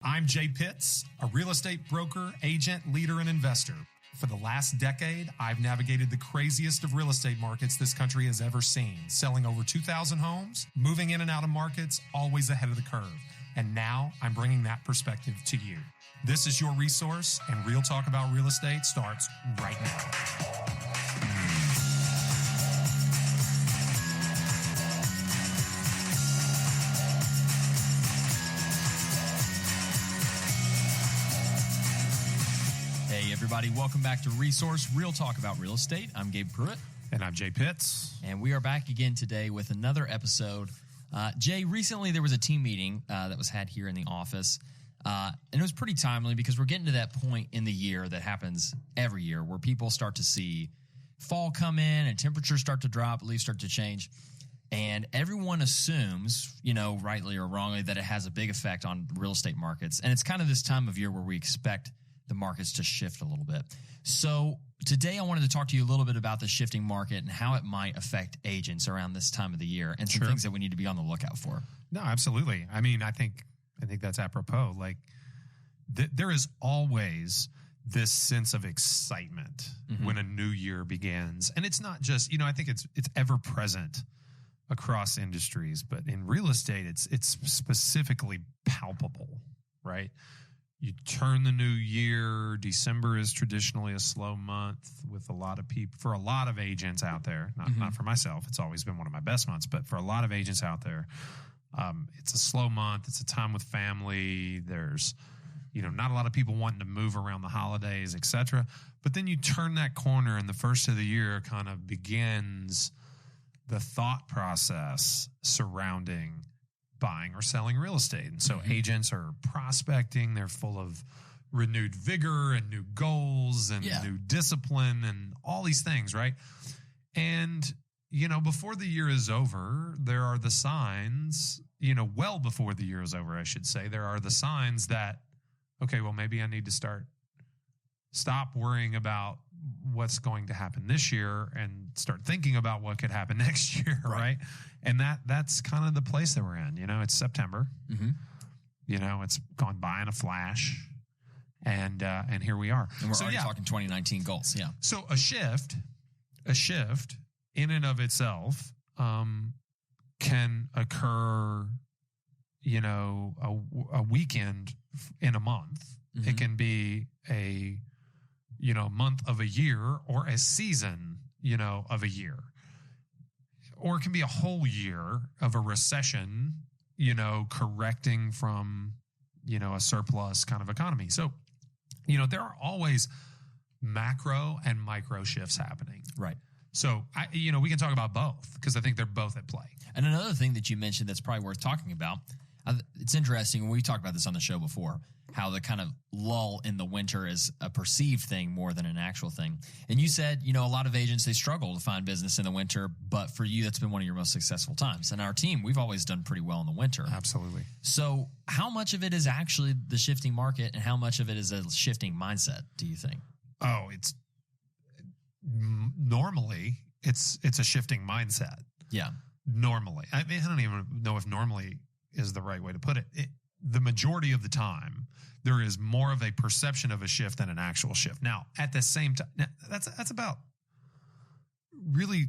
I'm Jay Pitts, a real estate broker, agent, leader, and investor. For the last decade, I've navigated the craziest of real estate markets this country has ever seen, selling over 2,000 homes, moving in and out of markets, always ahead of the curve. And now I'm bringing that perspective to you. This is your resource, and Real Talk About Real Estate starts right now. Hey everybody, welcome back to Resource, Real Talk About Real Estate. I'm Gabe Pruitt. And I'm Jay Pitts. And we are back again today with another episode. Jay, recently there was a team meeting that was had here in the office. And it was pretty timely because we're getting to that point in the year that happens every year where people start to see fall come in and temperatures start to drop, leaves start to change. And everyone assumes, rightly or wrongly, that it has a big effect on real estate markets. And it's kind of this time of year where we expect the markets to shift a little bit. So today I wanted to talk to you a little bit about the shifting market and how it might affect agents around this time of the year and some things that we need to be on the lookout for. No, absolutely. I mean, I think that's apropos. Like there is always this sense of excitement when a new year begins. And it's not just, I think it's ever present across industries, but in real estate, it's specifically palpable, right? You turn the new year. December is traditionally a slow month with a lot of people, for a lot of agents out there, not for myself. It's always been one of my best months, but for a lot of agents out there, it's a slow month. It's a time with family. There's, not a lot of people wanting to move around the holidays, et cetera. But then you turn that corner and the first of the year kind of begins the thought process surrounding buying or selling real estate. And so agents are prospecting. They're full of renewed vigor and new goals and new discipline and all these things, right? And, before the year is over, there are the signs, well before the year is over, I should say, there are the signs that, okay, well, maybe I need to stop worrying about what's going to happen this year and start thinking about what could happen next year, right? And that's kind of the place that we're in. It's September. It's gone by in a flash, and here we are. And we're already talking 2019 goals. Yeah. So a shift in and of itself can occur. A weekend in a month. It can be a month of a year or a season, of a year. Or it can be a whole year of a recession, correcting from, a surplus kind of economy. So, there are always macro and micro shifts happening. Right. So, we can talk about both because I think they're both at play. And another thing that you mentioned that's probably worth talking about, it's interesting, when we talked about this on the show before, how the kind of lull in the winter is a perceived thing more than an actual thing. And you said, a lot of agents, they struggle to find business in the winter, but for you, that's been one of your most successful times. And our team, we've always done pretty well in the winter. Absolutely. So how much of it is actually the shifting market and how much of it is a shifting mindset, do you think? Oh, it's normally it's a shifting mindset. Yeah. Normally. I mean, I don't even know if normally is the right way to put it. The majority of the time, there is more of a perception of a shift than an actual shift. Now, at the same time, that's about really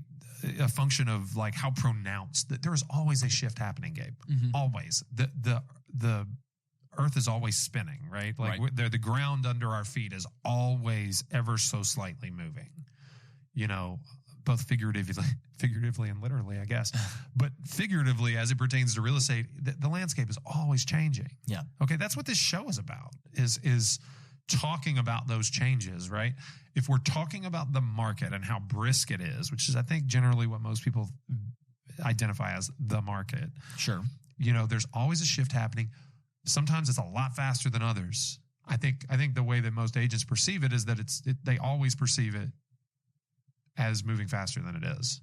a function of like how pronounced that there is always a shift happening, Gabe. Always. The earth is always spinning, right? Like the ground under our feet is always ever so slightly moving. Both figuratively and literally, I guess. But figuratively, as it pertains to real estate, the landscape is always changing. Yeah. Okay, that's what this show is about, is talking about those changes, right? If we're talking about the market and how brisk it is, which is, I think, generally what most people identify as the market. Sure. There's always a shift happening. Sometimes it's a lot faster than others. I think the way that most agents perceive it is that they always perceive it as moving faster than it is.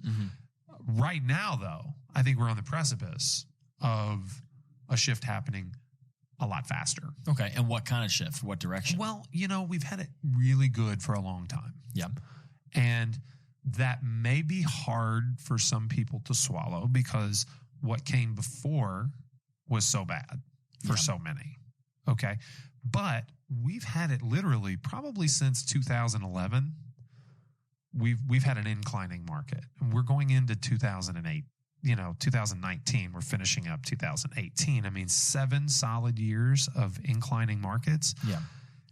Right now, though, I think we're on the precipice of a shift happening a lot faster. Okay. And what kind of shift? What direction? Well, we've had it really good for a long time. Yeah. And that may be hard for some people to swallow because what came before was so bad for so many. Okay. But we've had it literally probably since 2011. We've had an inclining market. We're going into 2008, 2019. We're finishing up 2018. I mean, 7 solid years of inclining markets. Yeah.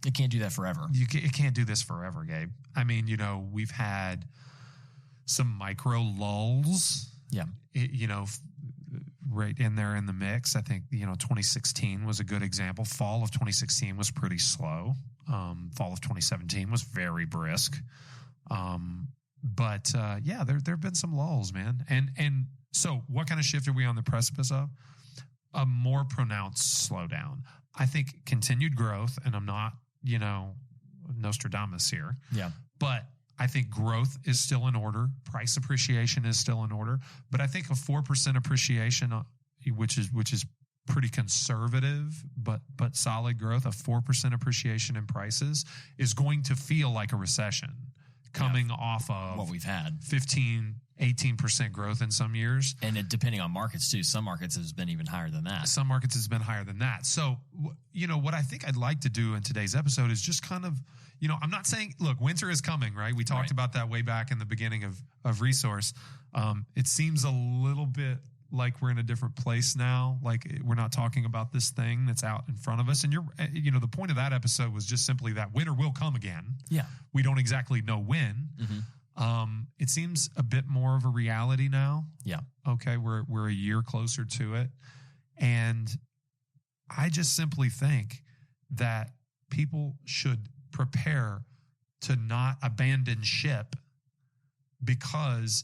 It can't do that forever. It can't do this forever, Gabe. I mean, we've had some micro lulls. Yeah. Right in there in the mix. I think, 2016 was a good example. Fall of 2016 was pretty slow. Fall of 2017 was very brisk. But there have been some lulls, man. And so what kind of shift are we on the precipice of? A more pronounced slowdown. I think continued growth, and I'm not, Nostradamus here. Yeah. But I think growth is still in order. Price appreciation is still in order. But I think a 4% appreciation, which is pretty conservative, but solid growth, a 4% appreciation in prices is going to feel like a recession coming off of what we've had. 18% growth in some years. And depending on markets too, some markets has been even higher than that. Some markets has been higher than that. So, what I think I'd like to do in today's episode is just kind of, I'm not saying, look, winter is coming, right? We talked about that way back in the beginning of Resource. It seems a little bit like we're in a different place now. Like we're not talking about this thing that's out in front of us. And the point of that episode was just simply that winter will come again. Yeah. We don't exactly know when. Mm-hmm. It seems a bit more of a reality now. Yeah. Okay. We're a year closer to it. And I just simply think that people should prepare to not abandon ship because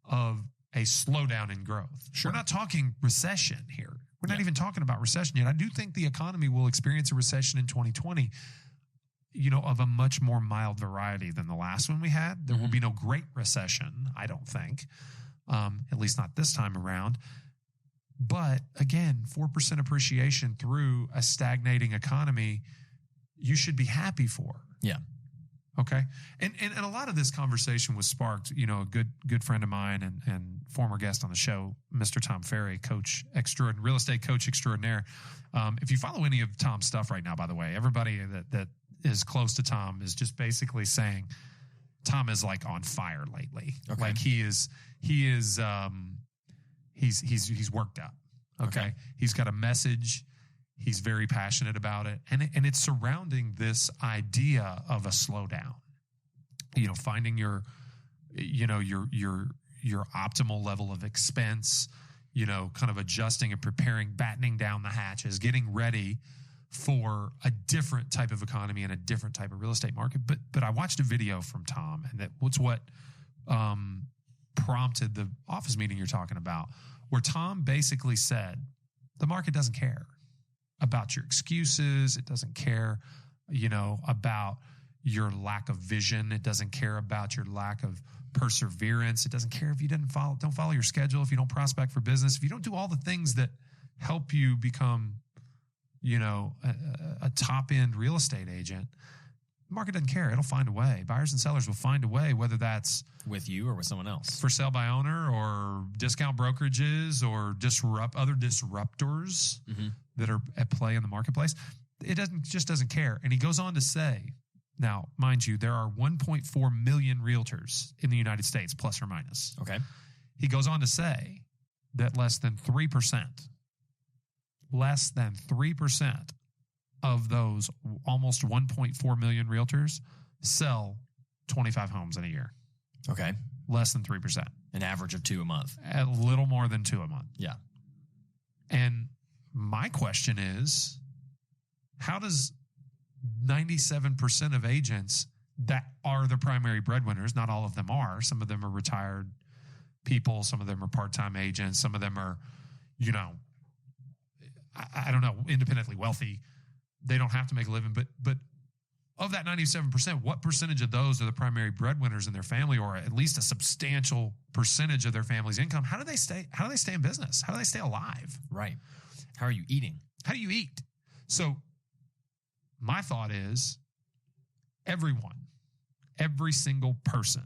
of a slowdown in growth. Sure. We're not talking recession here. We're not even talking about recession yet. I do think the economy will experience a recession in 2020, of a much more mild variety than the last one we had. There will be no great recession, I don't think, at least not this time around. But again, 4% appreciation through a stagnating economy, you should be happy for. Yeah. Okay. And a lot of this conversation was sparked, a good friend of mine and former guest on the show, Mr. Tom Ferry, real estate coach extraordinaire. If you follow any of Tom's stuff right now, by the way, everybody that is close to Tom is just basically saying Tom is like on fire lately. Okay. Like he's worked up. Okay. He's got a message. He's very passionate about it. And it's surrounding this idea of a slowdown, finding your optimal level of expense, kind of adjusting and preparing, battening down the hatches, getting ready for a different type of economy and a different type of real estate market. But I watched a video from Tom, and that's what prompted the office meeting you're talking about, where Tom basically said, the market doesn't care about your excuses. It doesn't care, about your lack of vision. It doesn't care about your lack of perseverance. It doesn't care if you don't follow your schedule, if you don't prospect for business, if you don't do all the things that help you become, a top-end real estate agent. The market doesn't care. It'll find a way. Buyers and sellers will find a way, whether that's with you or with someone else, for sale by owner or discount brokerages or other disruptors that are at play in the marketplace. It doesn't care. And he goes on to say, now, mind you, there are 1.4 million realtors in the United States, plus or minus. Okay. He goes on to say that less than 3% of those almost 1.4 million realtors sell 25 homes in a year. Okay. Less than 3%. An average of 2 a month. A little more than 2 a month. Yeah. And my question is, how does 97% of agents that are the primary breadwinners, not all of them are, some of them are retired people, some of them are part-time agents, some of them are, I don't know, independently wealthy. They don't have to make a living, but of that 97%, what percentage of those are the primary breadwinners in their family, or at least a substantial percentage of their family's income? How do they stay in business? How do they stay alive? Right. How are you eating? How do you eat? So my thought is every single person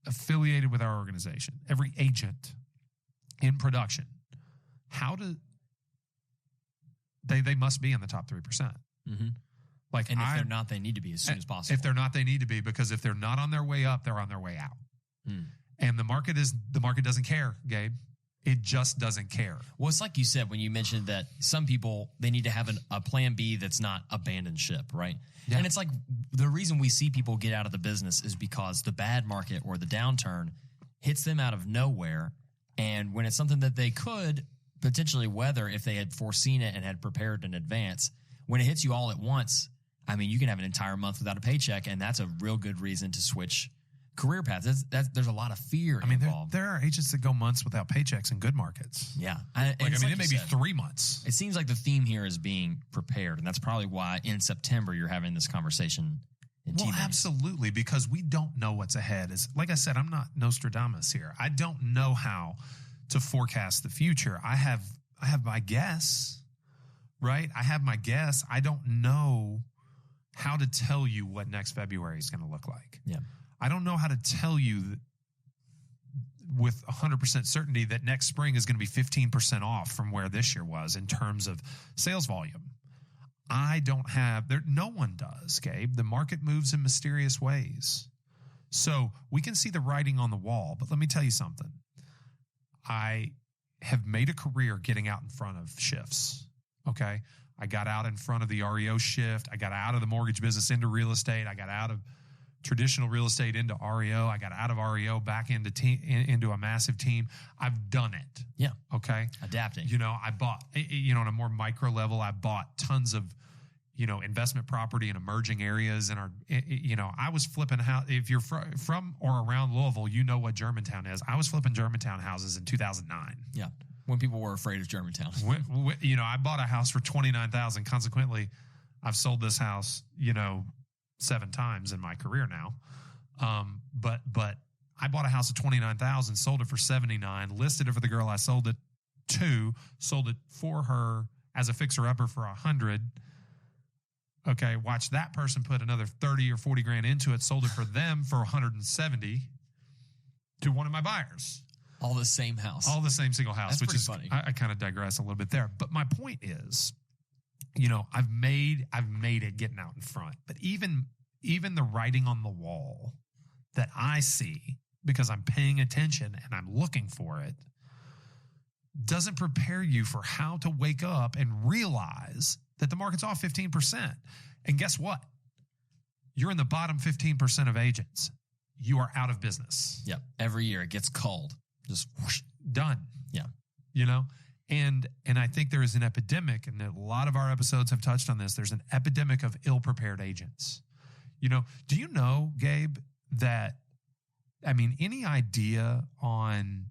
affiliated with our organization, every agent in production, how they must be in the top 3%. Mm-hmm. Like, and if they're not, they need to be as soon as possible. If they're not, they need to be, because if they're not on their way up, they're on their way out. And the market doesn't care, Gabe. It just doesn't care. Well, it's like you said when you mentioned that some people, they need to have a plan B that's not abandon ship, right? Yeah. And it's like the reason we see people get out of the business is because the bad market or the downturn hits them out of nowhere. And when it's something that they could potentially weather if they had foreseen it and had prepared in advance, when it hits you all at once, I mean, you can have an entire month without a paycheck, and that's a real good reason to switch career paths. There's a lot of fear involved. There are agents that go months without paychecks in good markets. Yeah. It may be 3 months. It seems like the theme here is being prepared, and that's probably why in September you're having this conversation in Well, absolutely, because we don't know what's ahead. Like I said, I'm not Nostradamus here. I don't know how to forecast the future. I have my guess, right? I have my guess. I don't know how to tell you what next February is going to look like. Yeah. I don't know how to tell you with 100% certainty that next spring is going to be 15% off from where this year was in terms of sales volume. No one does, Gabe. The market moves in mysterious ways. So we can see the writing on the wall, but let me tell you something. I have made a career getting out in front of shifts, okay? I got out in front of the REO shift. I got out of the mortgage business into real estate. I got out of traditional real estate into REO. I got out of REO back into a massive team. I've done it. Yeah. Okay. Adapting. I bought, on a more micro level, I bought tons of, investment property in emerging areas. And I was flipping house. If you're from or around Louisville, you know what Germantown is. I was flipping Germantown houses in 2009. Yeah. When people were afraid of Germantown. I bought a house for $29,000. Consequently, I've sold this house, 7 times in my career now. But I bought a house at $29,000, sold it for $79,000, listed it for the girl I sold it to, sold it for her as a fixer-upper for $100,000. Okay, watch that person put another 30 or 40 grand into it, sold it for them for $170,000 to one of my buyers. All the same house. All the same single house. That's which is funny. I kind of digress a little bit there. But my point is, I've made it getting out in front. But even the writing on the wall that I see, because I'm paying attention and I'm looking for it, doesn't prepare you for how to wake up and realize that the market's off 15%. And guess what? You're in the bottom 15% of agents. You are out of business. Yep. Every year it gets culled. Just whoosh, done. Yeah. And I think there is an epidemic, and a lot of our episodes have touched on this. There's an epidemic of ill-prepared agents. Do you know, Gabe, that, any idea on,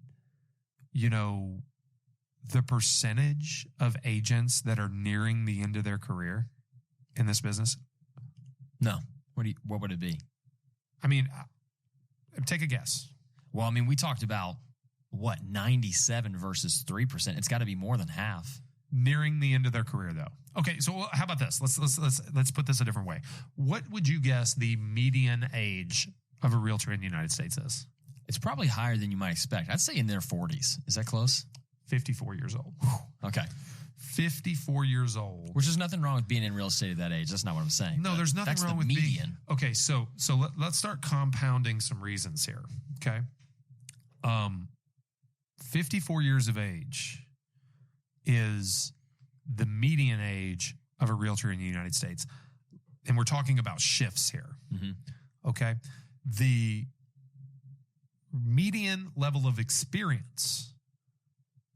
the percentage of agents that are nearing the end of their career in this business? No. What would it be? Take a guess. Well, we talked about 97 versus 3%. It's got to be more than half. Nearing the end of their career, though. Okay, so how about this? Let's put this a different way. What would you guess the median age of a realtor in the United States is? It's probably higher than you might expect. I'd say in their 40s. Is that close? 54 years old. Okay. 54 years old. Which is nothing wrong with being in real estate at that age. That's not what I'm saying. No, there's nothing wrong with median. Okay, so let's start compounding some reasons here. Okay. 54 years of age is the median age of a realtor in the United States. And we're talking about shifts here. Mm-hmm. Okay. The median level of experience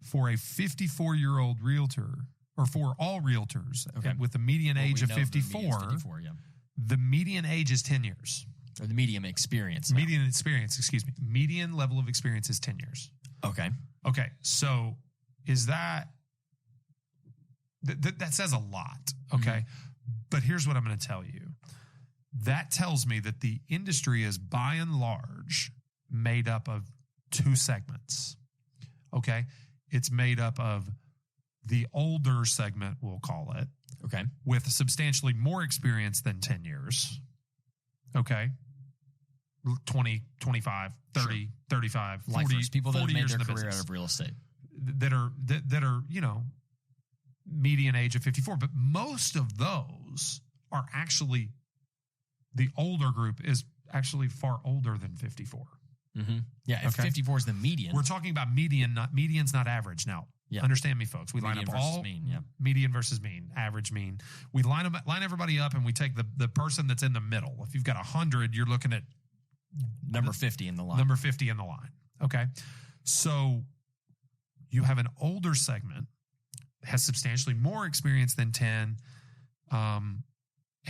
for a 54-year-old realtor, or for all realtors, okay, with the median age of 54, yeah. The median age is 10 years. Or the median experience. Median level of experience is 10 years. Okay. Okay. So is that says a lot. Okay. Mm-hmm. But here's what I'm going to tell you. That tells me that the industry is by and large made up of 2 segments. Okay. It's made up of the older segment, we'll call it. Okay. With substantially more experience than 10 years. Okay. 20, 25, 30, sure. 35, 40, lifers, people that have made their career business. out of real estate. That are, median age of 54. But most of those are actually, the older group is actually far older than 54. Mm-hmm. Yeah, if 54 is the median. We're talking about median's not average now. Yeah. Understand me, folks. We median line up versus all mean, yeah. median versus mean, average, mean. We line everybody up, and we take the person that's in the middle. If you've got 100, you're looking at number 50 in the line. Number 50 in the line. Okay. So you have an older segment, has substantially more experience than 10, and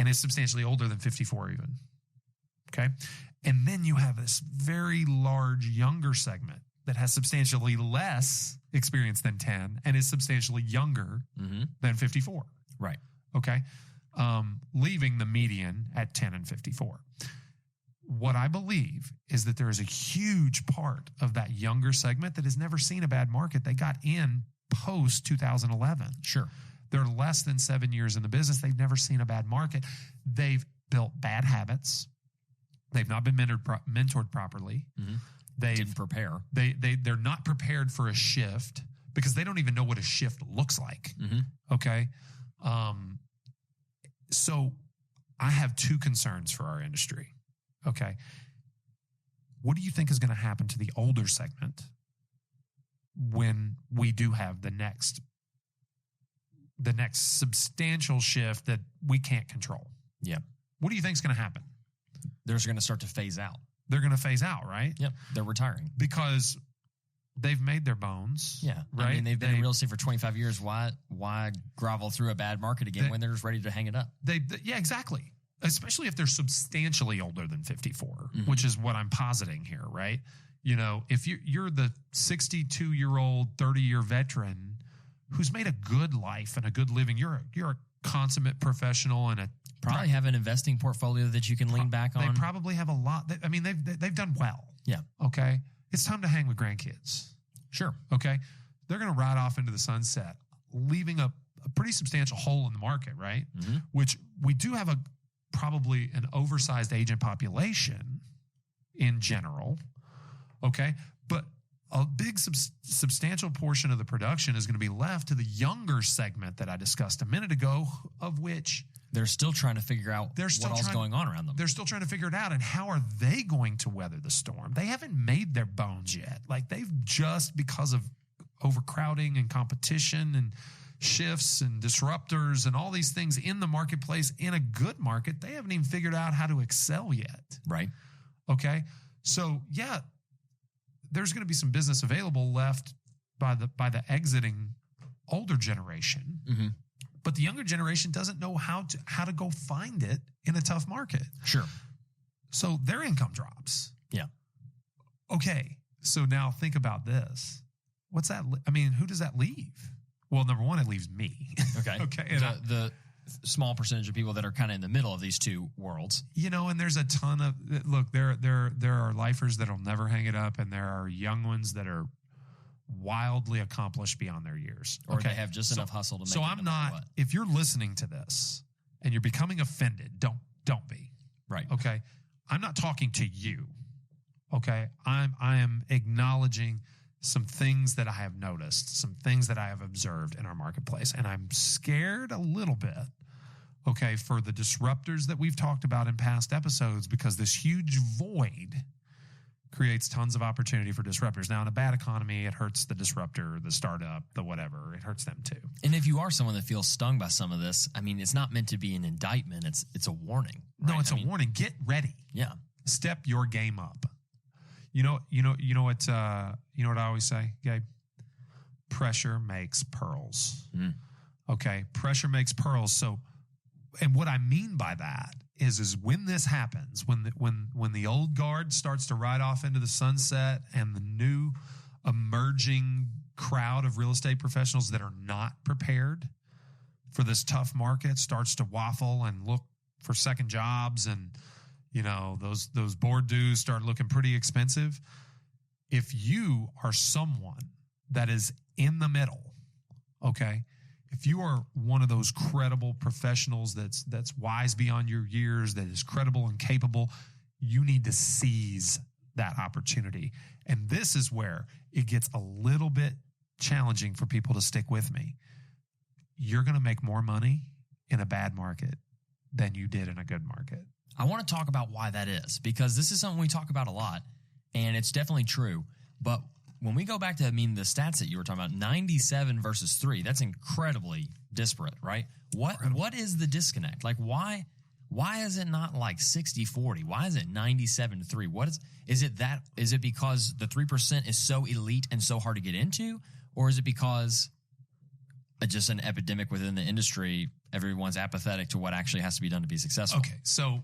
is substantially older than 54 even. Okay. And then you have this very large younger segment that has substantially less experience than 10 and is substantially younger than 54. Right. Okay. Leaving the median at 10 and 54. What I believe is that there is a huge part of that younger segment that has never seen a bad market. They got in post 2011. Sure. They're less than 7 years in the business. They've never seen a bad market. They've built bad habits. They've not been mentored properly. They didn't prepare. They're not prepared for a shift because they don't even know what a shift looks like. Okay. So I have two concerns for our industry. Okay. What do you think is going to happen to the older segment when we do have the next substantial shift that we can't control? Yeah. What do you think is going to happen? They're going to start to phase out. They're going to phase out, right? Yep. They're retiring. Because they've made their bones. Yeah. Right. I mean, they've been in real estate for 25 years. Why grovel through a bad market again when they're just ready to hang it up? Yeah, exactly. Especially if they're substantially older than 54, which is what I'm positing here, right? You know, if you're the 62-year-old, 30-year veteran who's made a good life and a good living, you're a consummate professional and probably have an investing portfolio that you can lean back on. They probably have a lot. They've done well. Yeah. Okay. It's time to hang with grandkids. Sure. Okay. They're going to ride off into the sunset, leaving a pretty substantial hole in the market, right? Which we do have probably an oversized agent population in general. Okay. But a big substantial portion of the production is going to be left to the younger segment that I discussed a minute ago, of which they're still trying to figure out what all's going on around them. They're still trying to figure it out. And how are they going to weather the storm? They haven't made their bones yet. Like, they've just, because of overcrowding and competition and shifts and disruptors and all these things in the marketplace, in a good market, they haven't even figured out how to excel yet. Right. Okay. So yeah, there's going to be some business available left by the exiting older generation. But the younger generation doesn't know how to go find it in a tough market. Sure. So their income drops. Yeah. Okay. So now think about this. What's that? I mean, who does that leave? Well, number one, it leaves me. Okay. Okay. And the small percentage of people that are kind of in the middle of these two worlds. You know, and there's a ton of, look, there are lifers that'll never hang it up, and there are young ones that are wildly accomplished beyond their years. Or they have just enough hustle to make it. So I'm not, if you're listening to this and you're becoming offended, don't be. Right. Okay. I'm not talking to you. Okay. I am acknowledging some things that I have noticed, some things that I have observed in our marketplace. And I'm scared a little bit, okay, for the disruptors that we've talked about in past episodes, because this huge void creates tons of opportunity for disruptors. Now, in a bad economy, it hurts the disruptor, the startup, the whatever. It hurts them too. And if you are someone that feels stung by some of this, I mean, it's not meant to be an indictment. It's a warning. Right? No, it's a warning. Get ready. Yeah. Step your game up. You know what I always say, Gabe? Pressure makes pearls. Okay. Pressure makes pearls. So, and what I mean by that is when this happens, when the old guard starts to ride off into the sunset and the new emerging crowd of real estate professionals that are not prepared for this tough market starts to waffle and look for second jobs, and you know, those board dues start looking pretty expensive. If you are someone that is in the middle, okay, if you are one of those credible professionals that's wise beyond your years, that is credible and capable, you need to seize that opportunity. And this is where it gets a little bit challenging for people to stick with me. you're going to make more money in a bad market than you did in a good market. I want to talk about why that is, because this is something we talk about a lot, and it's definitely true. But when we go back to, the stats that you were talking about, 97 versus 3, that's incredibly disparate, right? What is the disconnect? Like, why is it not like 60-40? Why is it 97-3? Is it because the 3% is so elite and so hard to get into? Or is it because just an epidemic within the industry, everyone's apathetic to what actually has to be done to be successful? Okay, so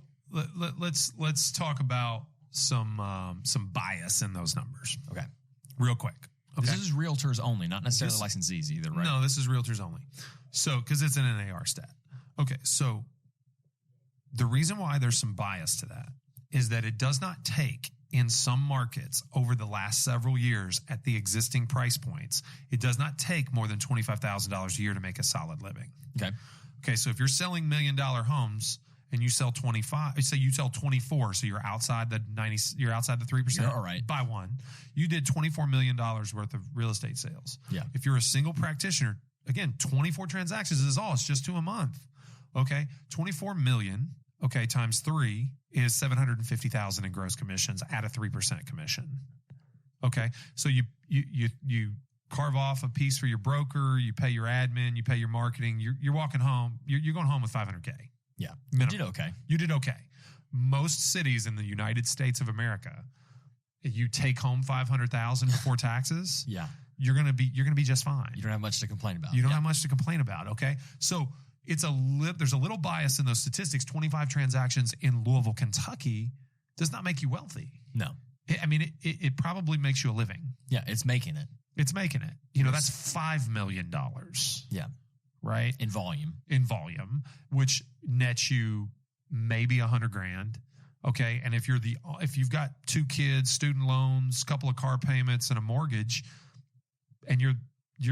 let's talk about some bias in those numbers. Okay. Real quick. Okay. This is realtors only, not necessarily licensees either, right? No, this is realtors only. So, because it's an NAR stat. Okay, so the reason why there's some bias to that is that it does not take, in some markets over the last several years at the existing price points, it does not take more than $25,000 a year to make a solid living. Okay, so if you're selling $1 million homes and you sell 25, say you sell 24, so you're outside the 90, you're outside the 3%. You're all right. By one, you did $24 million worth of real estate sales. Yeah. If you're a single practitioner, again, 24 transactions is all. It's just 2 a month. Okay, 24 million. Okay, times 3 is 750,000 in gross commissions at a 3% commission. Okay, so you carve off a piece for your broker, you pay your admin, you pay your marketing. You're walking home. You're going home with $500K. Yeah, minimum. You did okay. You did okay. Most cities in the United States of America, you take home $500,000 before taxes. Yeah, you're gonna be just fine. You don't have much to complain about. You don't have much to complain about. Okay, so there's a little bias in those statistics. 25 transactions in Louisville, Kentucky, does not make you wealthy. No, it probably makes you a living. Yeah, it's making it. It's making it. That's $5 million. Yeah. Right? In volume, which nets you maybe $100,000. Okay. And if you've got 2 kids, student loans, couple of car payments, and a mortgage, and you're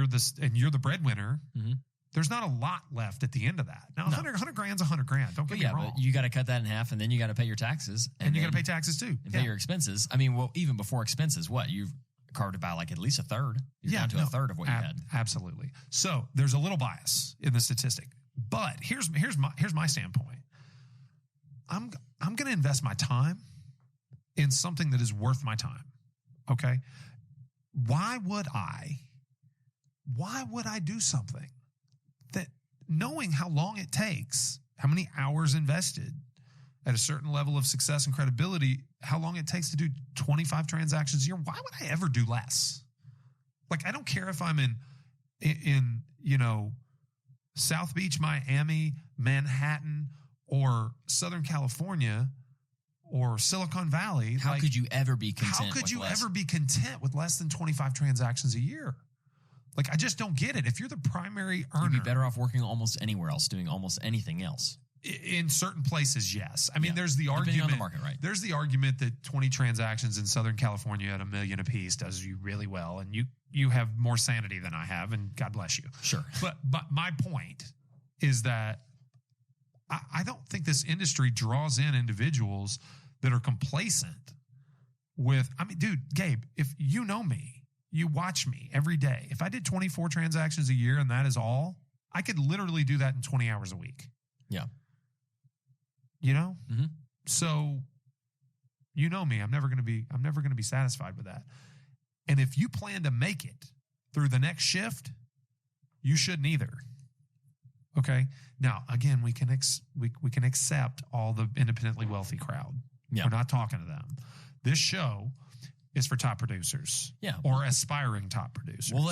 the breadwinner, mm-hmm. There's not a lot left at the end of that. Now, $100,000 is $100,000. Don't get me wrong. But you got to cut that in half, and then you got to pay your taxes, and you got to pay taxes too, and pay your expenses. Even before expenses, you've carved about like at least a third. You're down to a third of what you had. Absolutely. So there's a little bias in the statistic, but here's my standpoint. I'm going to invest my time in something that is worth my time. Okay. Why would I do something that, knowing how long it takes, how many hours invested at a certain level of success and credibility, how long it takes to do 25 transactions a year, why would I ever do less? Like, I don't care if I'm in South Beach, Miami, Manhattan, or Southern California, or Silicon Valley. How could you ever be content? How could you ever be content with less than 25 transactions a year? Like, I just don't get it. If you're the primary earner, you'd be better off working almost anywhere else, doing almost anything else. In certain places, yes. There's the argument on the market, right? There's the argument that 20 transactions in Southern California at $1 million apiece does you really well, and you have more sanity than I have, and God bless you. Sure. But my point is that I don't think this industry draws in individuals that are complacent with. Dude, Gabe, if you know me, you watch me every day. If I did 24 transactions a year and that is all, I could literally do that in 20 hours a week. Yeah. Mm-hmm. So, me, I'm never going to be satisfied with that. And if you plan to make it through the next shift, you shouldn't either. Okay. Now, again, we can accept all the independently wealthy crowd. Yeah. We're not talking to them. This show is for top producers. Yeah. Or aspiring top producers. Well,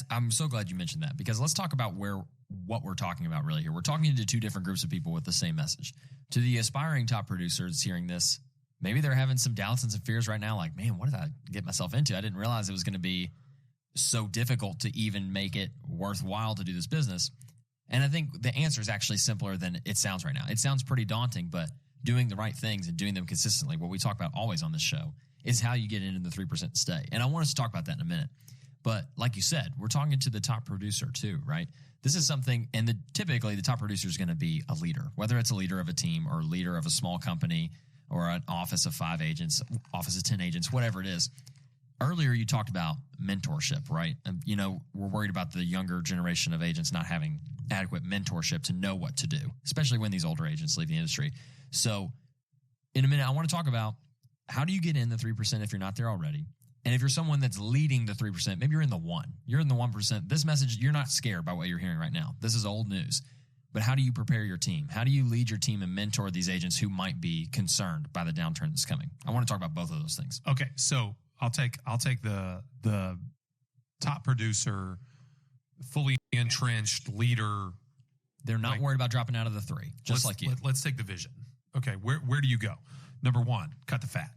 I'm so glad you mentioned that, because let's talk about what we're talking about really here. We're talking to 2 different groups of people with the same message. To the aspiring top producers hearing this, maybe they're having some doubts and some fears right now. Like, man, what did I get myself into? I didn't realize it was going to be so difficult to even make it worthwhile to do this business. And I think the answer is actually simpler than it sounds right now. It sounds pretty daunting, but doing the right things and doing them consistently, what we talk about always on this show, is how you get into the 3% stay. And I want us to talk about that in a minute. But like you said, we're talking to the top producer too, right? This is something, and typically the top producer is going to be a leader, whether it's a leader of a team or a leader of a small company or an office of 5 agents, office of 10 agents, whatever it is. earlier you talked about mentorship, right? And, we're worried about the younger generation of agents not having adequate mentorship to know what to do, especially when these older agents leave the industry. So in a minute, I want to talk about how do you get in the 3% if you're not there already? And if you're someone that's leading the 3%, maybe you're in the 1%. You're in the 1%. This message, you're not scared by what you're hearing right now. This is old news. But how do you prepare your team? How do you lead your team and mentor these agents who might be concerned by the downturn that's coming? I want to talk about both of those things. Okay, so I'll take the top producer, fully entrenched leader. They're not worried about dropping out of the 3, just like you. Let's take the vision. Okay, where do you go? Number 1, cut the fat.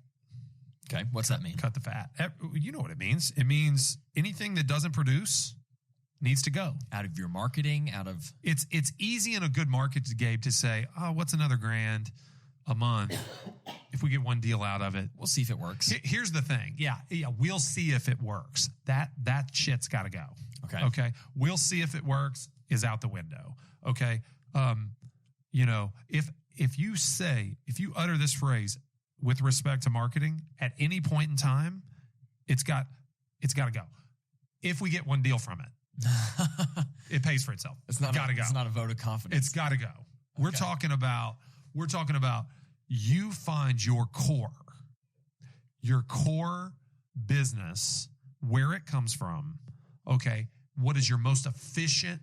Okay, what's that mean? Cut the fat. You know what it means. It means anything that doesn't produce needs to go. Out of your marketing, out of... It's easy in a good market, Gabe, to say, oh, what's another $1,000 a month if we get one deal out of it? We'll see if it works. Here's the thing. Yeah, we'll see if it works. That shit's got to go. Okay. We'll see if it works is out the window. Okay. If you utter this phrase with respect to marketing at any point in time, it's got to go. If we get one deal from it, it pays for itself. It's not gotta go. It's not a vote of confidence. It's got to go. We're talking about you find your core business, where it comes from. Okay. What is your most efficient,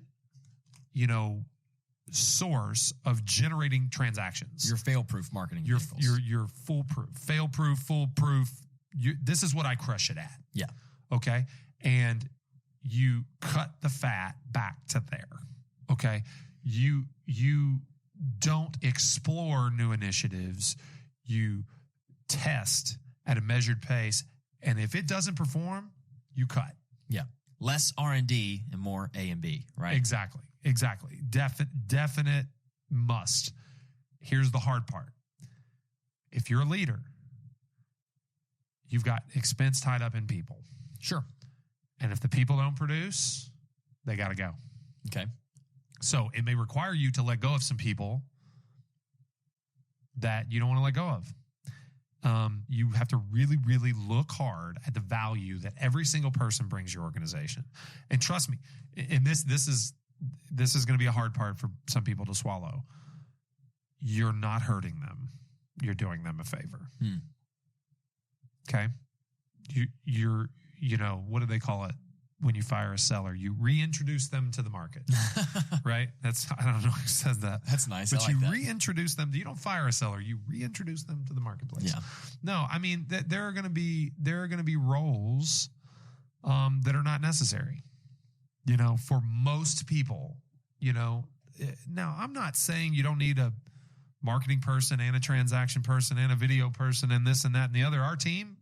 source of generating transactions? Your fail-proof marketing. You're foolproof, foolproof. This is what I crush it at. Yeah. Okay. And you cut the fat back to there. Okay. You don't explore new initiatives. You test at a measured pace. And if it doesn't perform, you cut. Yeah. Less R&D and more A and B, right? Exactly. Definite must. Here's the hard part. If you're a leader, you've got expense tied up in people. Sure. And if the people don't produce, they got to go. Okay. So it may require you to let go of some people that you don't want to let go of. You have to really, really look hard at the value that every single person brings your organization. And trust me, and this is going to be a hard part for some people to swallow. You're not hurting them. You're doing them a favor. Okay. You're what do they call it when you fire a seller? You reintroduce them to the market, right? I don't know who says that. That's nice. But I like that. Reintroduce them. You don't fire a seller. You reintroduce them to the marketplace. Yeah. No, I mean, there are going to be roles that are not necessary, for most people, Now, I'm not saying you don't need a marketing person and a transaction person and a video person and this and that and the other. Our team,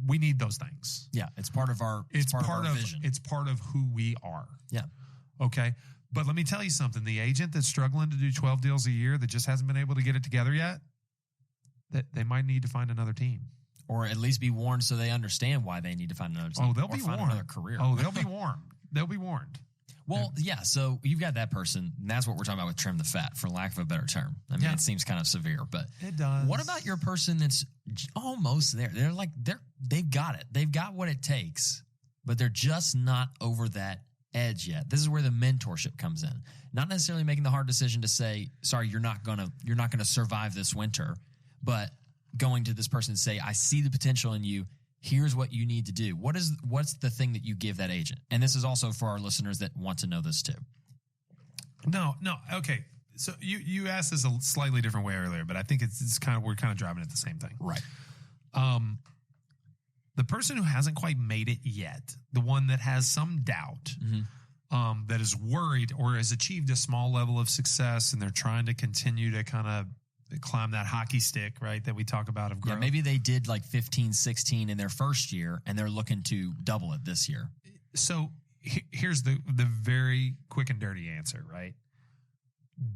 we need those things. Yeah, it's part of our vision. It's part of who we are. Yeah. Okay. But let me tell you something. The agent that's struggling to do 12 deals a year that just hasn't been able to get it together yet, that they might need to find another team. Or at least be warned so they understand why they need to find another team. Oh, they'll be warned. Another career. Oh, they'll be warned. They'll be warned. Well, yeah, so you've got that person, and that's what we're talking about with trim the fat, for lack of a better term. I mean, It seems kind of severe, but it does. What about your person that's almost there? They've got it. They've got what it takes, but they're just not over that edge yet. This is where the mentorship comes in. Not necessarily making the hard decision to say, sorry, you're not gonna survive this winter, but going to this person and say, I see the potential in you. Here's what you need to do. What's the thing that you give that agent? And this is also for our listeners that want to know this too. No. Okay. So you asked this a slightly different way earlier, but I think we're kind of driving at the same thing. Right. The person who hasn't quite made it yet, the one that has some doubt, that is worried or has achieved a small level of success and they're trying to continue to kind of climb that hockey stick, right, that we talk about of growth. Yeah, maybe they did like 15, 16 in their first year and they're looking to double it this year. So here's the very quick and dirty answer, right?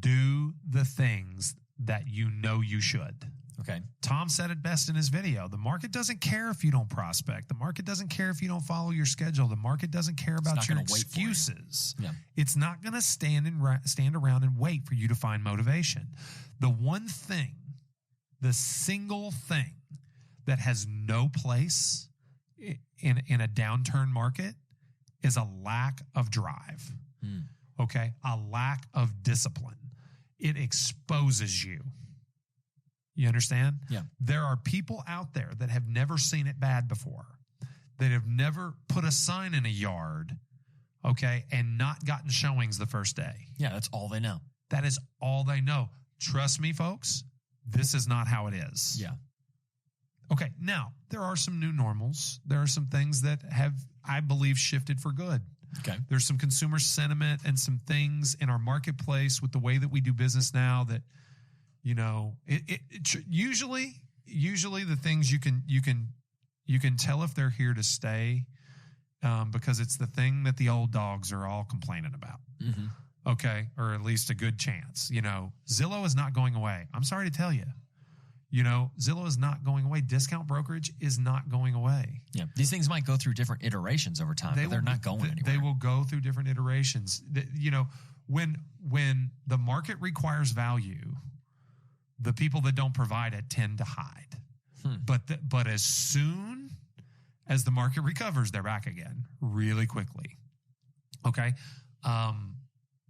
Do the things that you know you should. Okay. Tom said it best in his video. The market doesn't care if you don't prospect. The market doesn't care if you don't follow your schedule. The market doesn't care about your excuses. Yeah. It's not going to stand around and wait for you to find motivation. The one thing, the single thing that has no place in a downturn market is a lack of drive. Okay? A lack of discipline. It exposes you. You understand? Yeah. There are people out there that have never seen it bad before, that have never put a sign in a yard, okay, and not gotten showings the first day. Yeah, that's all they know. That is all they know. Trust me, folks, this is not how it is. Yeah. Okay, now, there are some new normals. There are some things that have, I believe, shifted for good. Okay. There's some consumer sentiment and some things in our marketplace with the way that we do business now that, you know, usually the things you can tell if they're here to stay, because it's the thing that the old dogs are all complaining about. Mm-hmm. Okay. Or at least a good chance. You know, Zillow is not going away. I'm sorry to tell you. You know, Zillow is not going away. Discount brokerage is not going away. Yeah. These things might go through different iterations over time, but they're not going anywhere. They will go through different iterations. You know, when the market requires value, the people that don't provide it tend to hide. But as soon as the market recovers, they're back again really quickly. Okay.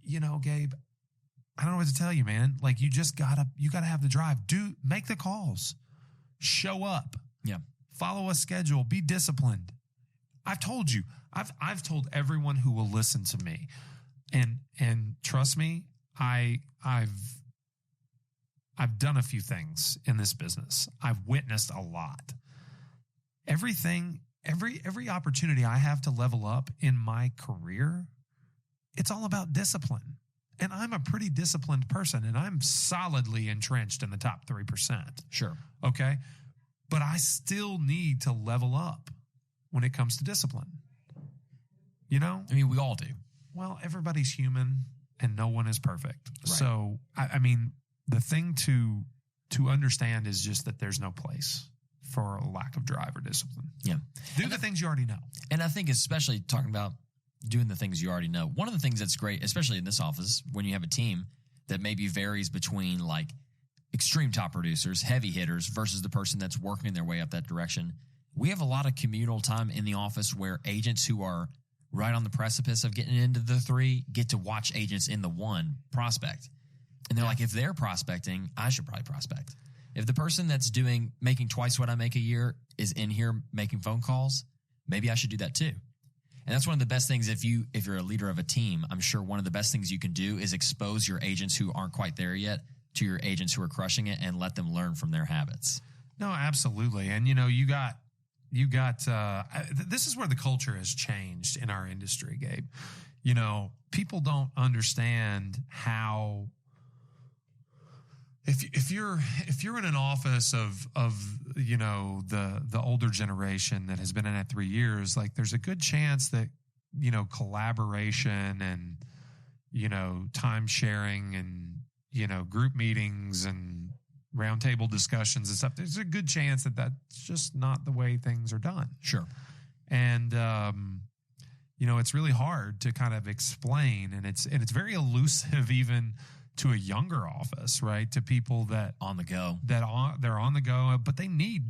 You know, Gabe, I don't know what to tell you, man. Like you gotta have the drive. Make the calls, show up. Yeah. Follow a schedule, be disciplined. I've told you, I've told everyone who will listen to me, and trust me, I've done a few things in this business. I've witnessed a lot. Every opportunity I have to level up in my career, it's all about discipline. And I'm a pretty disciplined person, and I'm solidly entrenched in the top 3%. Sure. Okay. But I still need to level up when it comes to discipline. You know? I mean, we all do. Well, everybody's human and no one is perfect. Right. So, I mean, the thing to understand is just that there's no place for a lack of drive or discipline. Yeah. Do the things you already know. And I think especially talking about doing the things you already know. One of the things that's great, especially in this office, when you have a team that maybe varies between like extreme top producers, heavy hitters versus the person that's working their way up that direction. We have a lot of communal time in the office where agents who are right on the precipice of getting into the 3 get to watch agents in the 1 prospect. And they're like, if they're prospecting, I should probably prospect. If the person that's making twice what I make a year is in here making phone calls, maybe I should do that too. And that's one of the best things if you're a leader of a team. I'm sure one of the best things you can do is expose your agents who aren't quite there yet to your agents who are crushing it and let them learn from their habits. No, absolutely. And you know, this is where the culture has changed in our industry, Gabe. You know, people don't understand how if you're in an office of you know the older generation that has been in it 3 years, like there's a good chance that, you know, collaboration and, you know, time sharing and, you know, group meetings and roundtable discussions and stuff, there's a good chance that that's just not the way things are done. Sure. And you know, it's really hard to kind of explain, and it's very elusive even to a younger office, right? To people that on the go, they're on the go, but they need,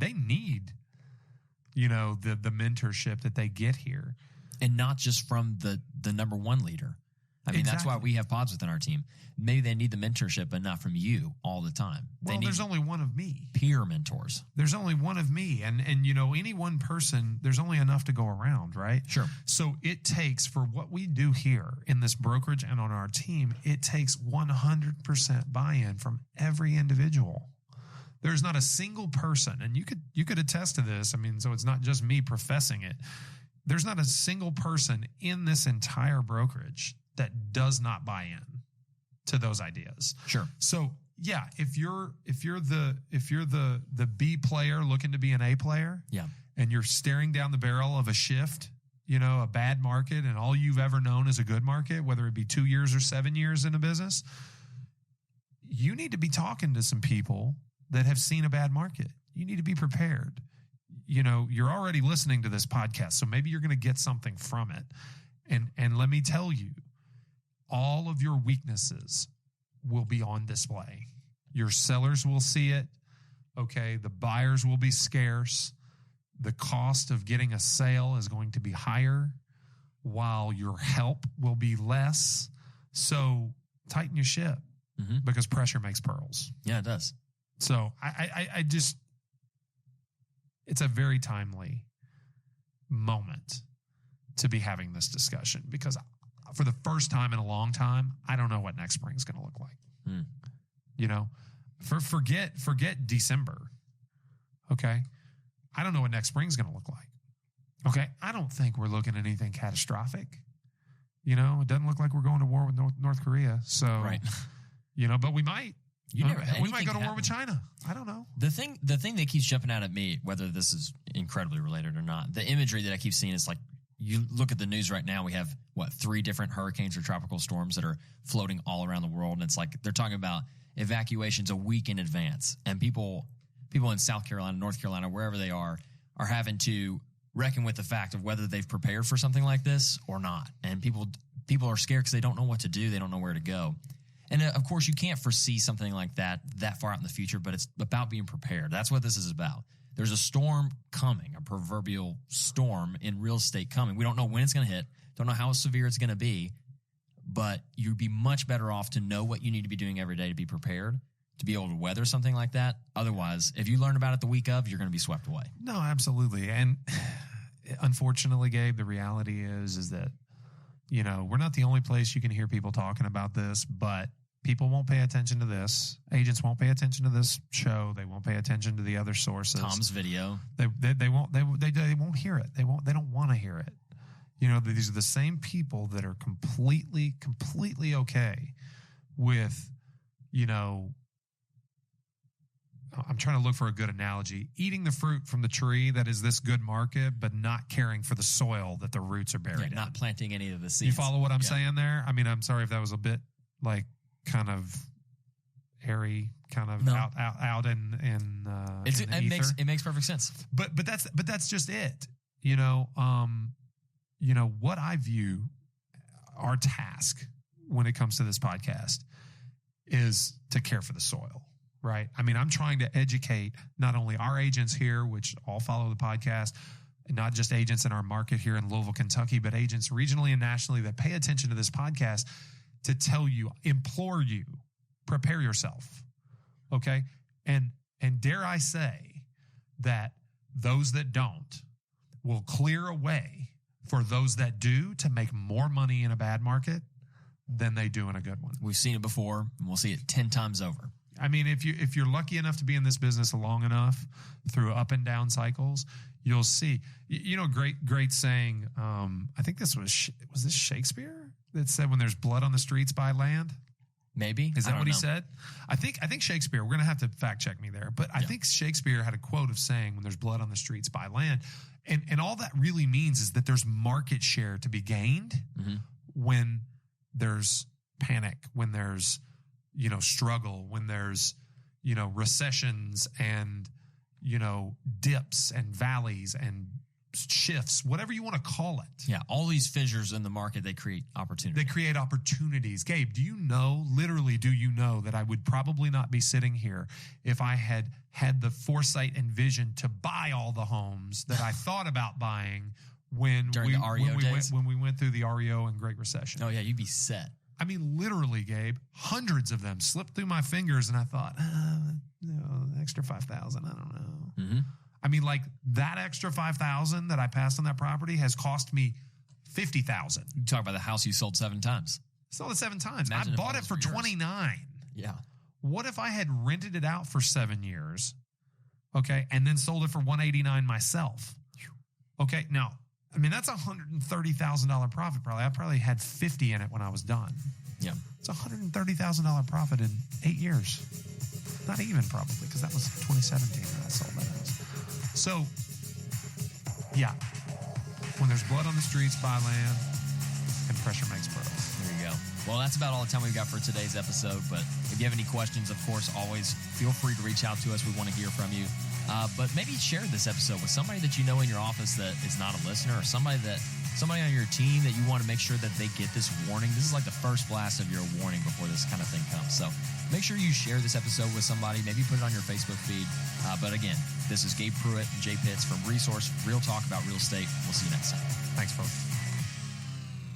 you know, the mentorship that they get here, and not just from the number 1 leader. I mean, That's why we have pods within our team. Maybe they need the mentorship, but not from you all the time. Well, there's only one of me. Peer mentors. There's only one of me. And you know, any one person, there's only enough to go around, right? Sure. So it takes, for what we do here in this brokerage and on our team, it takes 100% buy-in from every individual. There's not a single person, and you could attest to this. I mean, so it's not just me professing it. There's not a single person in this entire brokerage that does not buy in to those ideas. Sure. So yeah, if you're the B player looking to be an A player, yeah, and you're staring down the barrel of a shift, you know, a bad market, and all you've ever known is a good market, whether it be 2 years or 7 years in a business, you need to be talking to some people that have seen a bad market. You need to be prepared. You know, you're already listening to this podcast, so maybe you're going to get something from it. And let me tell you, all of your weaknesses will be on display. Your sellers will see it. Okay, the buyers will be scarce. The cost of getting a sale is going to be higher, while your help will be less. So tighten your ship, because pressure makes pearls. Yeah, it does. So I just, it's a very timely moment to be having this discussion, because for the first time in a long time, I don't know what next spring is going to look like. You know, forget December. Okay. I don't know what next spring is going to look like. Okay. I don't think we're looking at anything catastrophic. You know, it doesn't look like we're going to war with North Korea. So, right. You know, but we might. We might go to war with China. I don't know. The thing that keeps jumping out at me, whether this is incredibly related or not, the imagery that I keep seeing is like, you look at the news right now, we have 3 different hurricanes or tropical storms that are floating all around the world. And it's like, they're talking about evacuations a week in advance. And people in South Carolina, North Carolina, wherever they are having to reckon with the fact of whether they've prepared for something like this or not. And people are scared because they don't know what to do. They don't know where to go. And of course, you can't foresee something like that far out in the future, but it's about being prepared. That's what this is about. There's a storm coming, a proverbial storm in real estate coming. We don't know when it's going to hit, don't know how severe it's going to be, but you'd be much better off to know what you need to be doing every day to be prepared, to be able to weather something like that. Otherwise, if you learn about it the week of, you're going to be swept away. No, absolutely. And unfortunately, Gabe, the reality is that, you know, we're not the only place you can hear people talking about this, but people won't pay attention to this. Agents won't pay attention to this show. They won't pay attention to the other sources. Tom's video. They won't hear it. They don't want to hear it. You know, these are the same people that are completely okay with, you know, I'm trying to look for a good analogy, eating the fruit from the tree that is this good market, but not caring for the soil that the roots are buried in. Not planting any of the seeds. You follow what I'm saying there? I mean, I'm sorry if that was a bit like kind of airy, kind of out in it makes perfect sense. But that's just it. You know, what I view our task when it comes to this podcast is to care for the soil, right? I mean, I'm trying to educate not only our agents here, which all follow the podcast, and not just agents in our market here in Louisville, Kentucky, but agents regionally and nationally that pay attention to this podcast, to tell you, implore you, prepare yourself. Okay. And dare I say that those that don't will clear a way for those that do to make more money in a bad market than they do in a good one. We've seen it before, and we'll see it 10 times over. I mean, if you're lucky enough to be in this business long enough through up and down cycles, you'll see, you know, great saying. I think this was this Shakespeare that said, when there's blood on the streets, buy land. Maybe. Is that what he said? I think Shakespeare, we're going to have to fact check me there, but I think Shakespeare had a quote of saying, when there's blood on the streets, buy land. And all that really means is that there's market share to be gained when there's panic, when there's, you know, struggle, when there's, you know, recessions and, you know, dips and valleys and shifts, whatever you want to call it. Yeah, all these fissures in the market, they create opportunity. They create opportunities. Gabe, do you know that I would probably not be sitting here if I had the foresight and vision to buy all the homes that I thought about buying when we went through the REO and Great Recession? Oh yeah, you'd be set. I mean, literally, Gabe, hundreds of them slipped through my fingers, and I thought, extra 5,000, I don't know. Mm-hmm. I mean, like, that extra 5,000 that I passed on that property has cost me 50,000. You talk about the house you sold 7 times. Sold it 7 times. Imagine I bought it for 29. Yeah. What if I had rented it out for 7 years? Okay. And then sold it for $189 myself. Okay. Now, I mean, that's $130,000 profit. I probably had 50 in it when I was done. Yeah. It's $130,000 profit in 8 years. Not even probably, because that was 2017 when I sold that house. So, yeah, when there's blood on the streets, buy land, and pressure makes pearls. There you go. Well, that's about all the time we've got for today's episode. But if you have any questions, of course, always feel free to reach out to us. We want to hear from you. But maybe share this episode with somebody that you know in your office that is not a listener, or somebody that somebody on your team that you want to make sure that they get this warning. This is like the first blast of your warning before this kind of thing comes. So make sure you share this episode with somebody. Maybe put it on your Facebook feed. But again, this is Gabe Pruitt and Jay Pitts from Resource Real Talk about real estate. We'll see you next time. Thanks, folks.